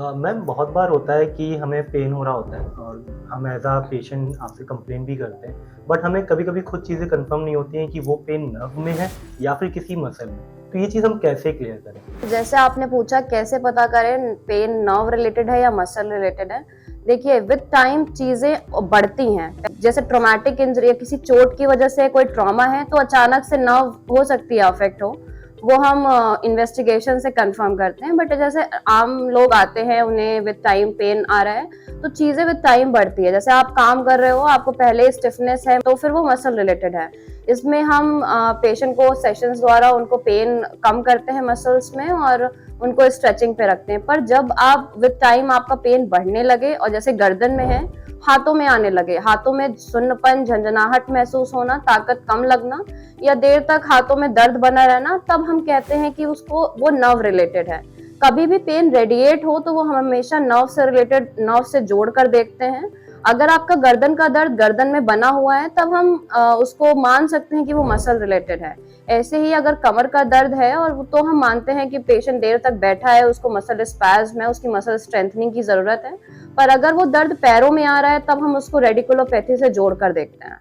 Ma'am बहुत बार होता है कि हमें पेन हो रहा होता है और हम एज़ अ पेशेंट आपसे कंप्लेन भी करते हैं, बट हमें कभी-कभी खुद चीज़ें कन्फर्म नहीं होती हैं कि वो पेन नर्व में है या फिर किसी मसल में। तो ये चीज़ हम कैसे क्लियर करें? जैसे आपने पूछा कैसे पता करें पेन नर्व रिलेटेड है या मसल रिलेटेड है। देखिए विद टाइम चीजें बढ़ती हैं। जैसे ट्रॉमेटिक इंजरी या किसी चोट की वजह से कोई ट्रॉमा है तो अचानक से नर्व हो सकती है अफेक्ट हो, वो हम इन्वेस्टिगेशन से कंफर्म करते हैं। बट जैसे आम लोग आते हैं उन्हें विद टाइम पेन आ रहा है तो चीजें विद टाइम बढ़ती है। जैसे आप काम कर रहे हो, आपको पहले स्टिफनेस है तो फिर वो मसल रिलेटेड है। इसमें हम पेशेंट को सेशंस द्वारा उनको पेन कम करते हैं मसल्स में और उनको स्ट्रेचिंग पे रखते हैं। पर जब आप विद टाइम आपका पेन बढ़ने लगे और जैसे गर्दन में है, हाथों में आने लगे, हाथों में सुन्नपन, झंझनाहट महसूस होना, ताकत कम लगना या देर तक हाथों में दर्द बना रहना, तब हम कहते हैं कि उसको वो नर्व रिलेटेड है। कभी भी पेन रेडिएट हो तो वो हम हमेशा नर्व से रिलेटेड, नर्व से जोड़ कर देखते हैं। अगर आपका गर्दन का दर्द गर्दन में बना हुआ है तब हम उसको मान सकते हैं कि वो मसल रिलेटेड है। ऐसे ही अगर कमर का दर्द है और तो हम मानते हैं कि पेशेंट देर तक बैठा है, उसको मसल स्पैज्म है, उसकी मसल स्ट्रेंथनिंग की जरूरत है। पर अगर वो दर्द पैरों में आ रहा है तब हम उसको रेडिकुलोपैथी से जोड़ कर देखते हैं।